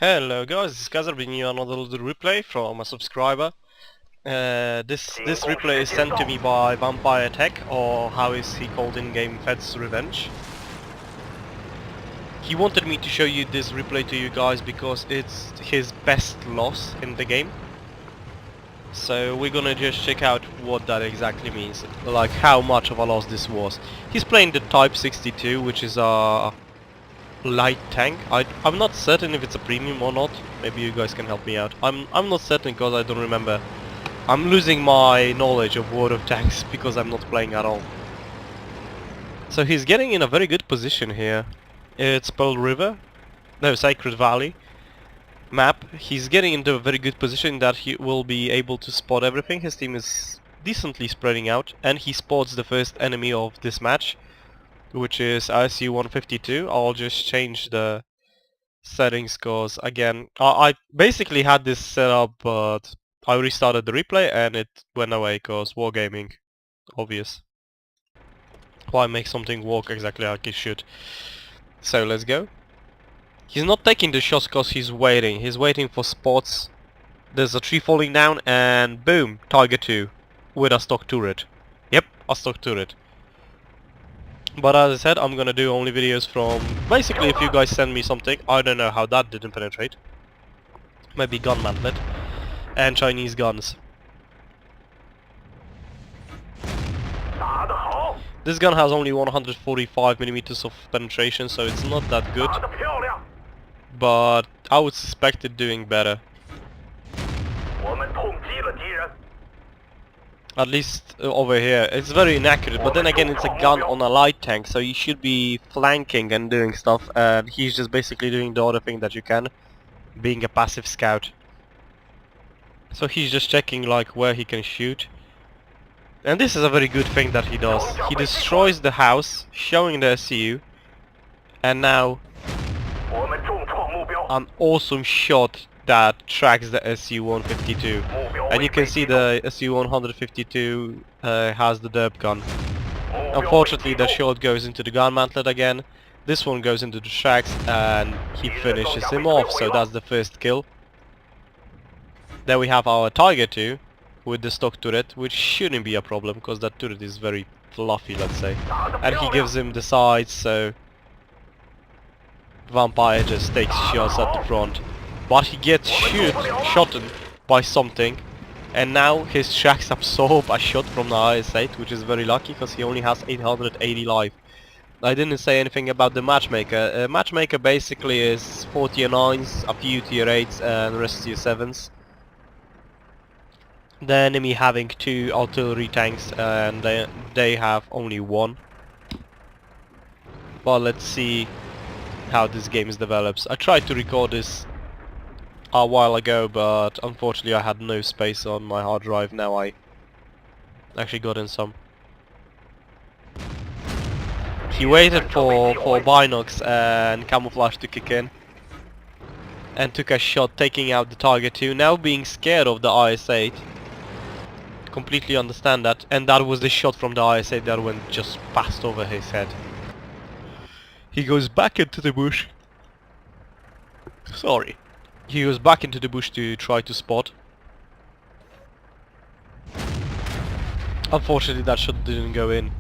Hello guys, this is Kazar bringing you another little replay from a subscriber. This replay is sent to me by Vampire Tech, or how is he called in game, Fed's Revenge. He wanted me to show you this replay to you guys because it's his best loss in the game. So we're gonna just check out what that exactly means, like how much of a loss this was. He's playing the Type 62, which is a light tank. I'm not certain if it's a premium or not. Maybe you guys can help me out. I'm not certain because I don't remember. I'm losing my knowledge of World of Tanks because I'm not playing at all. So he's getting in a very good position here. It's Pearl River, no, Sacred Valley map. He's getting into a very good position that he will be able to spot everything. His team is decently spreading out, and he spots the first enemy of this match, which is ISU 152. I'll just change the settings cause again I basically had this set up, but I restarted the replay and it went away cause wargaming, obvious. Why make something work exactly like it should? So let's go. He's not taking the shots cause he's waiting for spots. There's a tree falling down and boom, Tiger 2 with a stock turret. Yep, a stock turret. But as I said, I'm gonna do only videos from... Basically, if you guys send me something, I don't know how that didn't penetrate. Maybe gun mantlet. And Chinese guns. This gun has only 145mm of penetration, so it's not that good. But I would suspect it doing better. At least over here. It's very inaccurate, but then again it's a gun on a light tank, so you should be flanking and doing stuff, and he's just basically doing the other thing that you can, being a passive scout. So he's just checking like where he can shoot. And this is a very good thing that he does. He destroys the house, showing the SCU, and now an awesome shot that tracks the SU-152. And you can see the SU-152 has the derp gun. Unfortunately the shot goes into the gun mantlet again. This one goes into the tracks and he finishes him off, so that's the first kill. Then we have our Tiger 2 with the stock turret, which shouldn't be a problem because that turret is very fluffy, let's say. And he gives him the sides, so Vampire just takes shots at the front. But he gets shot by something, and now his tracks absorb a shot from the IS-8, which is very lucky because he only has 880 life. I didn't say anything about the matchmaker. Matchmaker basically is 4 tier 9s, a few tier 8s and the rest tier 7s. The enemy having 2 artillery tanks and they have only 1. But let's see how this game develops. I tried to record this a while ago, but unfortunately I had no space on my hard drive. Now I actually got in some. He waited for binocs and camouflage to kick in and took a shot, taking out the Tiger 2, now being scared of the IS-8. Completely understand that, and that was the shot from the IS-8 that went just past over his head. He goes back into the bush. Sorry. He goes back into the bush to try to spot. Unfortunately that shot didn't go in.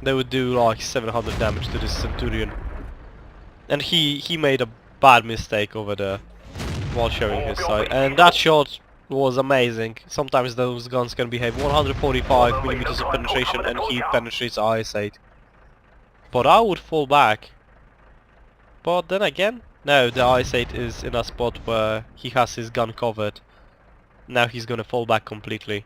They would do like 700 damage to this Centurion. And he made a bad mistake over there while showing his side. And that shot was amazing. Sometimes those guns can behave. 145mm of penetration and he penetrates IS-8. But I would fall back. But then again, no, the IS-8 is in a spot where he has his gun covered. Now he's gonna fall back completely.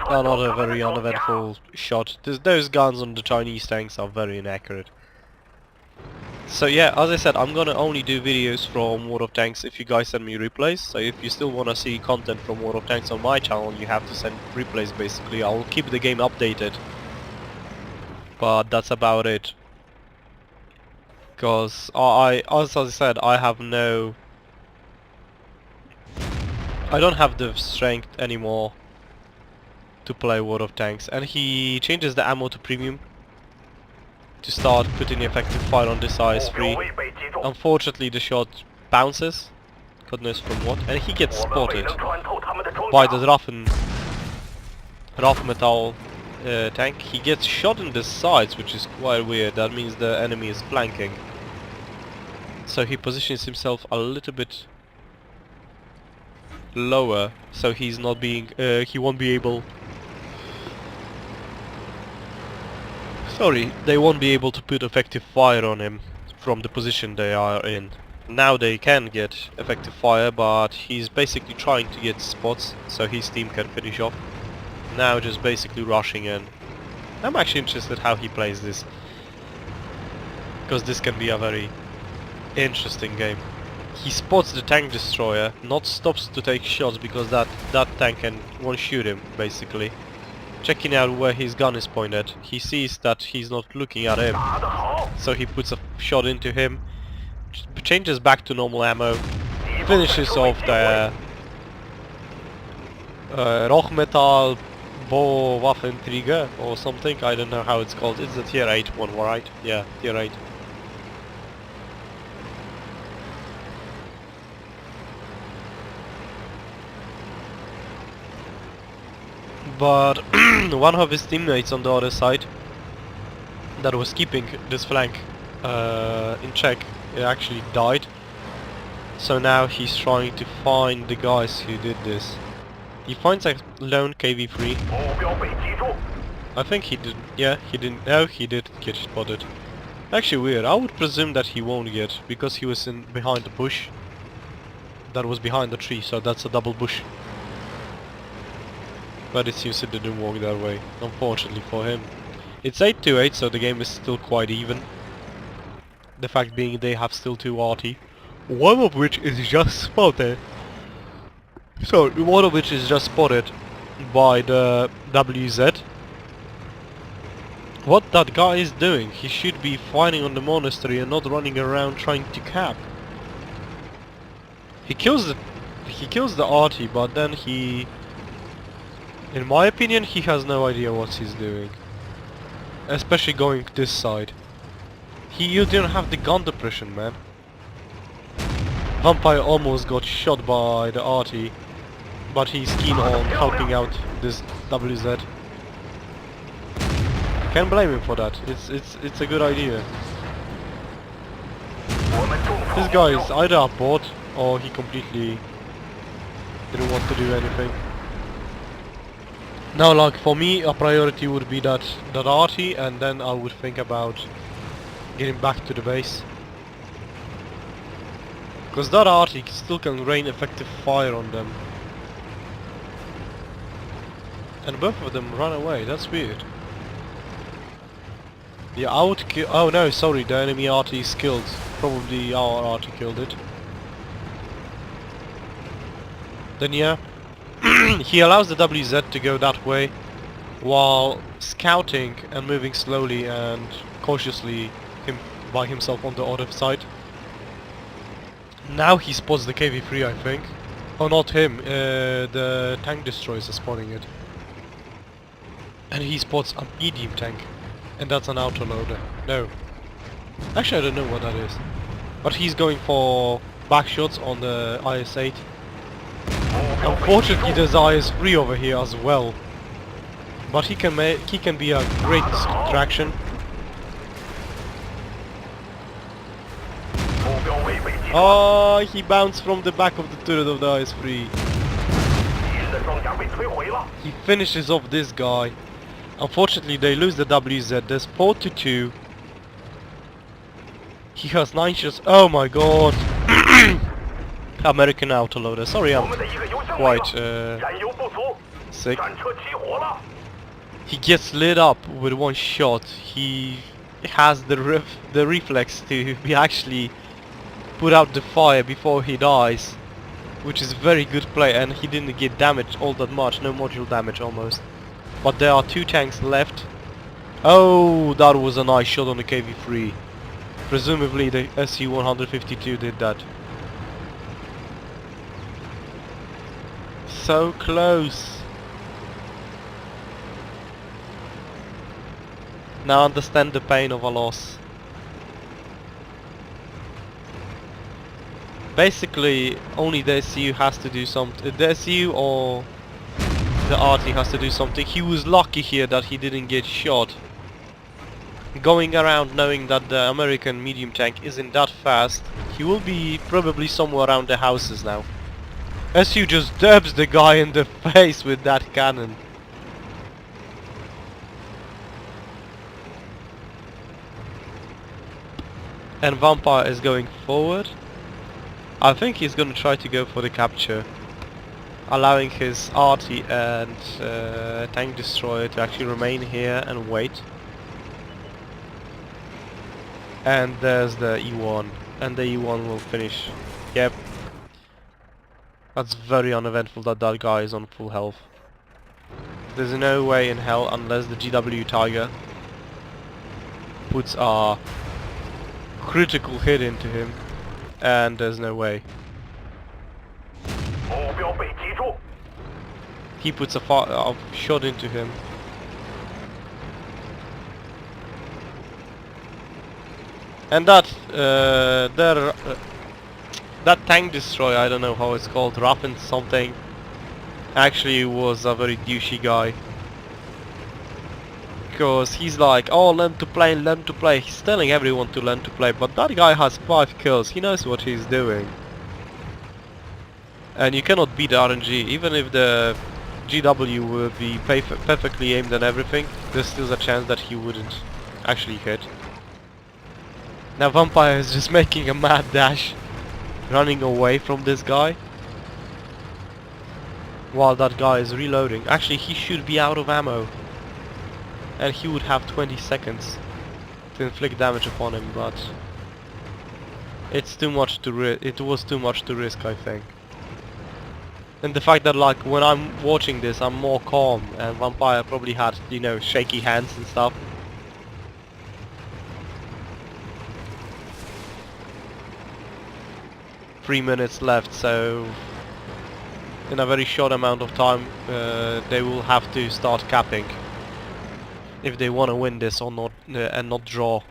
Another very uneventful shot. Those guns on the Chinese tanks are very inaccurate. So yeah, as I said, I'm gonna only do videos from World of Tanks if you guys send me replays. So if you still wanna see content from World of Tanks on my channel, you have to send replays basically. I'll keep the game updated. But that's about it. Because as I said, I don't have the strength anymore to play World of Tanks. And he changes the ammo to premium. to start putting effective fire on this IS-3. Unfortunately the shot bounces, God knows from what, and he gets spotted by the Rafmetal tank. He gets shot in the sides, which is quite weird. That means the enemy is flanking. So he positions himself a little bit lower, so he's not being, he won't be able, they won't be able to put effective fire on him from the position they are in. Now they can get effective fire, but he's basically trying to get spots so his team can finish off. Now just basically rushing in. I'm actually interested how he plays this, because this can be a very interesting game. He spots the tank destroyer, not stops to take shots because that tank won't shoot him basically. Checking out where his gun is pointed, he sees that he's not looking at him, so he puts a shot into him, changes back to normal ammo, finishes off the Rochmetal Waffentrigger or something, I don't know how it's called. It's the tier 8 one, right? Yeah, tier 8. But one of his teammates on the other side that was keeping this flank in check actually died. So now he's trying to find the guys who did this. He finds a lone KV-3. I think he did, yeah, he didn't, no, he did get spotted. Actually weird, I would presume that he won't get, because he was behind the bush. That was behind the tree, so that's a double bush. But it seems it didn't work that way, unfortunately for him. It's 8-8, so the game is still quite even. The fact being they have still 2 RT, one of which is just spotted. So, one of which is just spotted by the WZ. What that guy is doing, he should be fighting on the monastery and not running around trying to cap. He kills the RT, but then he, in my opinion, he has no idea what he's doing. Especially going this side. You didn't have the gun depression, man. Vampire almost got shot by the RT, but he's keen on helping out this WZ. Can't blame him for that. It's a good idea. This guy is either a bot or he completely didn't want to do anything. Now, like for me, a priority would be that RT, and then I would think about getting back to the base. Because that RT still can rain effective fire on them. And both of them run away, that's weird. Yeah, I would kill... Oh no, sorry, the enemy RT is killed. Probably our RT killed it. Then yeah, he allows the WZ to go that way, while scouting and moving slowly and cautiously by himself on the other side. Now he spots the KV-3, I think. Oh, not him, the tank destroyers are spotting it. And he spots a medium tank. And that's an autoloader. No. Actually, I don't know what that is. But he's going for back shots on the IS-8. Unfortunately, there's IS-3 over here as well. But he can be a great distraction. Oh, he bounced from the back of the turret of the IS-3. He finishes off this guy. Unfortunately, they lose the WZ. There's 4-2. He has 9 shots. Oh my god. American autoloader. Sorry, I'm quite sick. He gets lit up with 1 shot. He has the reflex to be actually put out the fire before he dies, which is very good play, and he didn't get damaged all that much, no module damage almost. But there are 2 tanks left. Oh, that was a nice shot on the KV-3. Presumably the SU-152 did that. So close. Now understand the pain of a loss. Basically, only the SU has to do something. The SU or the RT has to do something. He was lucky here that he didn't get shot. Going around knowing that the American medium tank isn't that fast, he will be probably somewhere around the houses now. SU just dabs the guy in the face with that cannon. And Vampire is going forward. I think he's gonna try to go for the capture, allowing his RT and tank destroyer to actually remain here and wait. And there's the E1, and the E1 will finish. Yep. That's very uneventful that that guy is on full health. There's no way in hell unless the GW Tiger puts a critical hit into him, and there's no way. He puts a shot into him. And that that tank destroyer, I don't know how it's called, Raffen something, actually was a very douchey guy. Because he's like, oh, learn to play, learn to play. He's telling everyone to learn to play, but that guy has 5 kills. He knows what he's doing. And you cannot beat RNG, even if the GW would be perfectly aimed and everything, there's still a chance that he wouldn't actually hit. Now Vampire is just making a mad dash, running away from this guy, while that guy is reloading. Actually, he should be out of ammo, and he would have 20 seconds to inflict damage upon him, but it's too much to it was too much to risk, I think. And the fact that, like, when I'm watching this, I'm more calm, and Vampire probably had, you know, shaky hands and stuff. Three minutes left, so in a very short amount of time they will have to start capping if they want to win this or not, and not draw.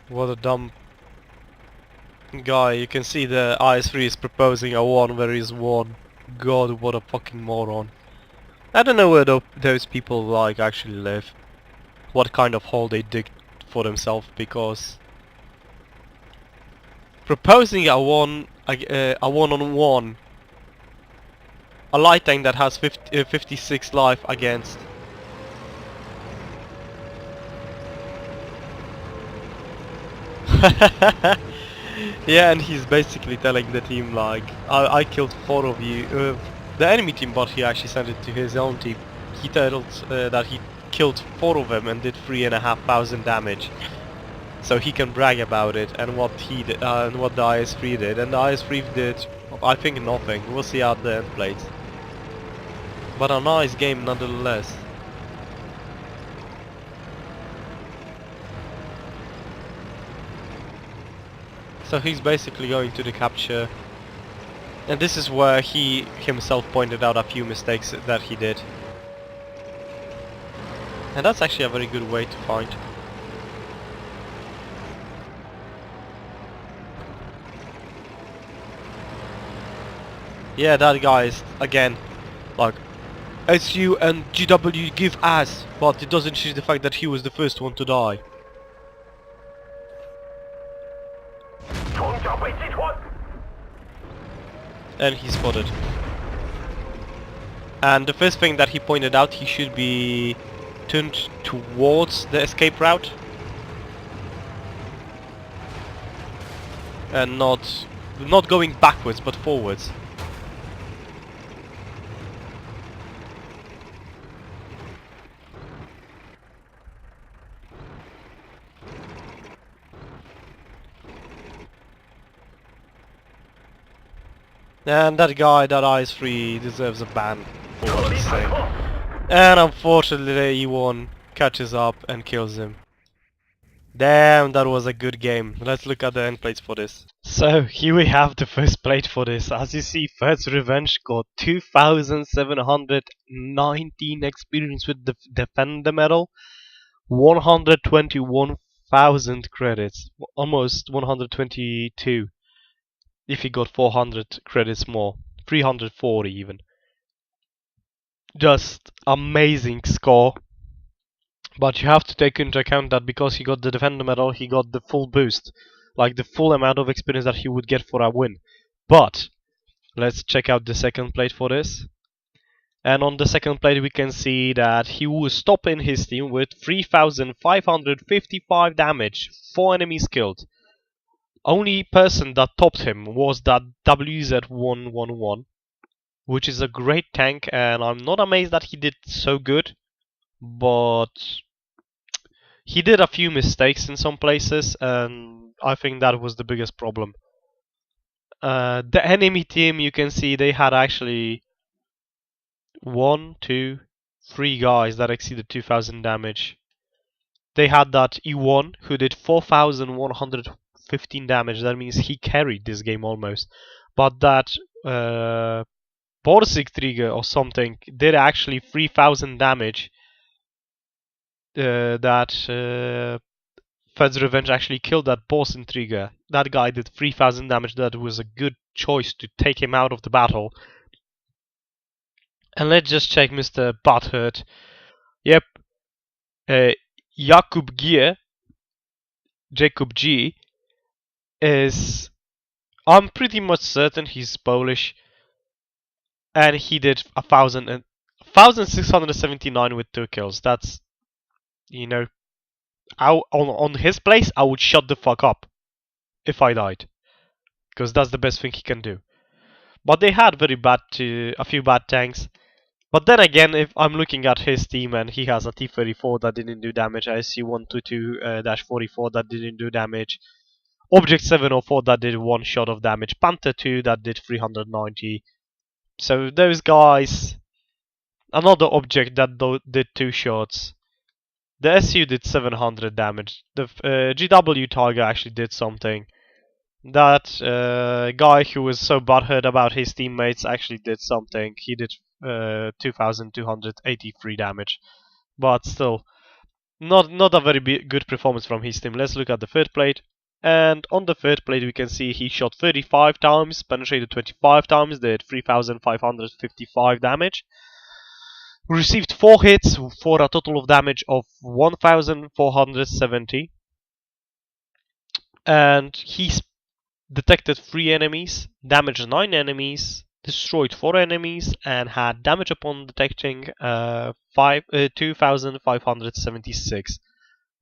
What a dumb guy. You can see the IS-3 is proposing a 1 where he's 1. God, what a fucking moron. I don't know where those people like actually live. What kind of hole they dig for themselves, because proposing a 1 on 1, a light tank that has 56 life against yeah, and he's basically telling the team like, I killed 4 of you. The enemy team, but he actually sent it to his own team. He told that he killed 4 of them and did 3,500 damage. So he can brag about it and what he did, and what the IS-3 did. And the IS-3 did, I think, nothing. We'll see how the end plays. But a nice game nonetheless. So he's basically going to the capture, and this is where he himself pointed out a few mistakes that he did. And that's actually a very good way to find. Yeah, that guy is, again, like, SU and GW give ass, but it doesn't change the fact that he was the first one to die. And he spotted. And the first thing that he pointed out, he should be turned towards the escape route and not going backwards but forwards. And that guy, that IS-3, deserves a ban for what he's saying. And unfortunately E1 catches up and kills him. Damn, that was a good game. Let's look at the end plates for this. So here we have the first plate for this. As you see, Fred's Revenge got 2,719 experience with the Defender medal, 121,000 credits, almost 122 if he got 400 credits more, 340 even. Just amazing score. But you have to take into account that because he got the Defender medal, he got the full boost, like the full amount of experience that he would get for a win. But let's check out the second plate for this. And on the second plate we can see that he was stopping his team with 3,555 damage, 4 enemies killed. Only person that topped him was that WZ111, which is a great tank, and I'm not amazed that he did so good, but he did a few mistakes in some places, and I think that was the biggest problem. The enemy team, you can see they had actually 1, 2, 3 guys that exceeded 2,000 damage. They had that E1 who did 4,115 damage. That means he carried this game almost. But that Borsig Trigger or something did actually 3,000 damage. Fed's Revenge actually killed that boss in Trigger. That guy did 3,000 damage. That was a good choice to take him out of the battle. And let's just check Mr. Butthurt. Yep. Jakub G is... I'm pretty much certain he's Polish. And he did 1,679 with 2 kills. That's... You know... on his place, I would shut the fuck up. If I died. Because that's the best thing he can do. But they had a few bad tanks. But then again, if I'm looking at his team and he has a T-34 that didn't do damage, IC-122-44 that didn't do damage, Object 704 that did 1 shot of damage, Panther 2 that did 390. So those guys, another object that did 2 shots. The SU did 700 damage. The GW Tiger actually did something. That guy who was so butthurt about his teammates actually did something. He did 2,283 damage, but still, not a very good performance from his team. Let's look at the third plate, and on the third plate we can see he shot 35 times, penetrated 25 times, did 3,555 damage, received 4 hits for a total of damage of 1,470, and he's detected 3 enemies, damaged 9 enemies, destroyed 4 enemies, and had damage upon detecting 2,576.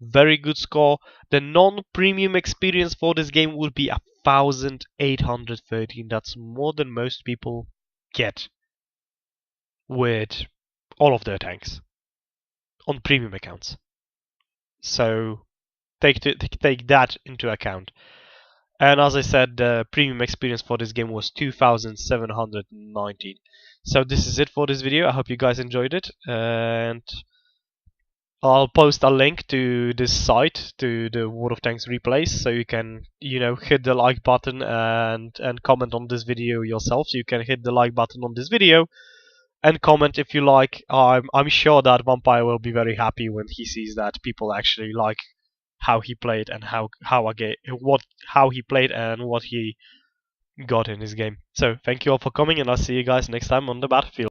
Very good score. The non-premium experience for this game would be 1,813. That's more than most people get with all of their tanks on premium accounts. So take that into account. And as I said, the premium experience for this game was 2,719. So this is it for this video. I hope you guys enjoyed it, and I'll post a link to this site, to the World of Tanks replays, so you can, hit the like button and comment on this video yourself. So you can hit the like button on this video and comment if you like. I'm sure that Vampire will be very happy when he sees that people actually like how he played and how he played and what he got in his game. So thank you all for coming, and I'll see you guys next time on the battlefield.